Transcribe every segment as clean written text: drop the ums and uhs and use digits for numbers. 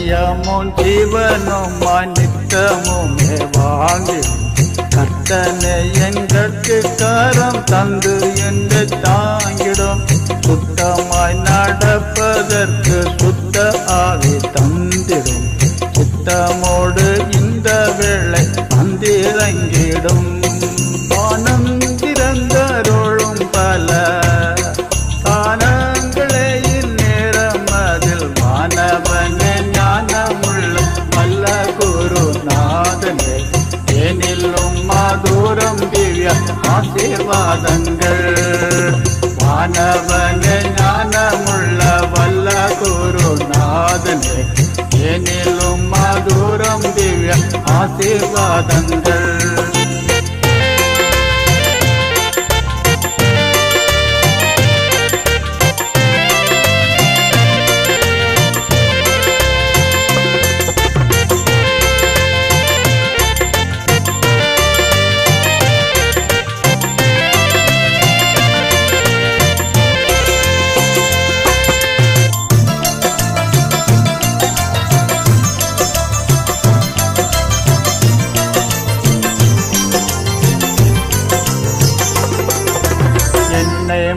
நித்தியமும் ஜீவனுமாய் நித்தமுமே வாழ்ந்திடும் கர்த்தனை எங்களுக்கு கரம் தந்து என்று தாங்கிடும். சுத்தமாய் நடப்பதற்கு சுத்த ஆவி தந்திடும். சித்தமோடு இந்த வேளை வந்திறங்கிடும். வானம் திறந்தருளும் பல காலங்களே இந்நேரம் அதில் வானவனே ஞானமுள்ள வல்ல குருநாதனே ஏனிலும் மாதூரம் திவ்ய ஆசீர்வாதங்கள். வானவனே ஞானமுள்ள வல்ல குருநாதனே ஏனிலும் மாதூரம் திவ்ய ஆசீர்வாதங்கள்.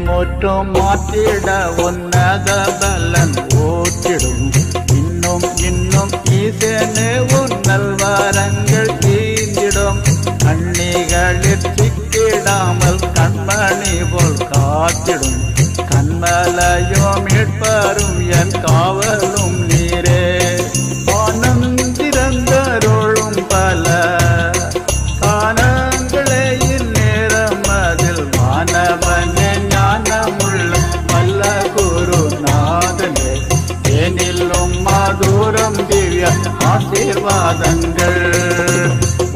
முற்றும் மாற்றிட உன்னத பலன் ஊற்றிடும். இன்னும் இன்னும் ஈசனே உன் நல்வாரங்கள் ஈந்திடும். கண்ணிகளில் சிக்கிடாமல் கண்மணி போல் காத்திடும். கண்மலையோ மீட்பரும் என் காவலும் நீரே. வானம் திறந்தருளும் பல காலங்களே இந்நேரம் அதில் வானவனே ஞானமுள்ள வல்ல குருநாதனே ஏனிலும் மாதூரம் திவ்ய ஆசீர்வாதங்கள்.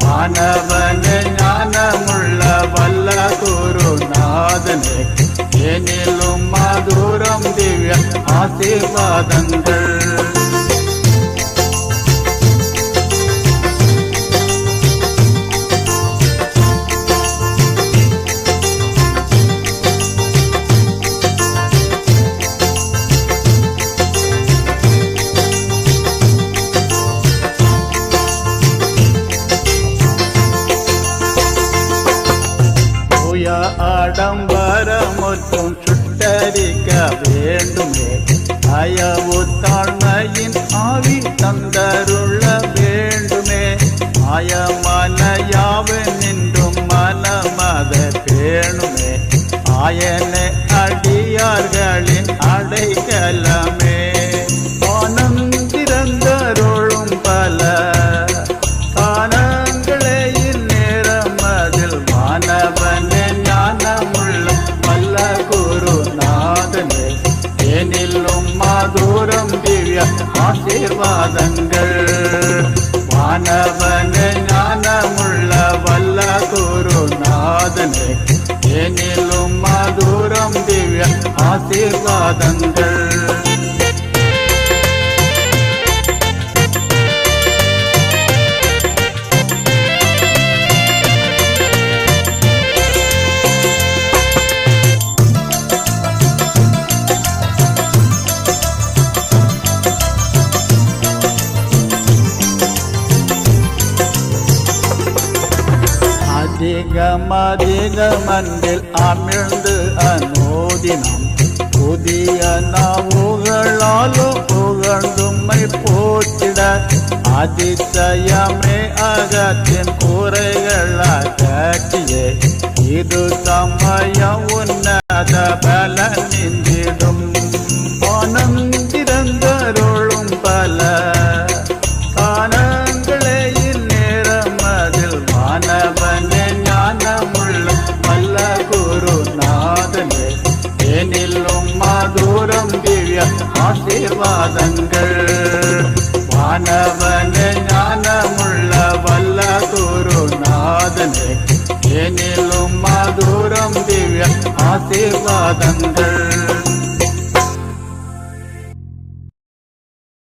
வானவனே ஞானமுள்ள வல்ல குருநாதனே ஏனிலும் மாதூரம் திவ்ய ஆசீர்வாதங்கள். ஆடம்பரமுற்றும் சுட்டரிக்க வேண்டுமே. அயவு தாழ்மையின் ஆவி தந்தருள வேண்டுமே. ஆயமான யாவன் நின்றும் மனமத பேணுமே. ஆயனை அடியார்களின் அடைக்கலமே. வானம் திறந்தருளும் பல காலங்களே இந்நேரம் அதில் வானவனே ஞானமுள்ள வல்ல குருநாதனே ஏனிலும் மாதூரம் திவ்ய ஆசீர்வாதங்கள். வானவனே ஞானமுள்ள வல்ல குருநாதனே ஏனிலும் மாதூரம் திவ்ய ஆசீர்வாதங்கள். அதிகமதிகமன்றில் அமிழ்ந்து அனோதினம் புதிய நாவுகளாலும் புகழ்ந்துமை போற்றிட. அதிசயமே அகத்தின் குறைகளால் காட்டியே இது சமயம் உன்னத பலன் நின்றிடும். வானம் திறந்தருளும் பல காலங்களே இந்நேரம் அதில் வானவனே ஞானமுள்ள வல்ல குருநாதனே ஏனிலும் மாதூரம் திவ்ய ஆசீர்வாதங்கள். வானவனே ஞானமுள்ள வல்ல குருநாதனே ஏனிலும் மாதூரம் திவ்ய ஆசீர்வாதங்கள்.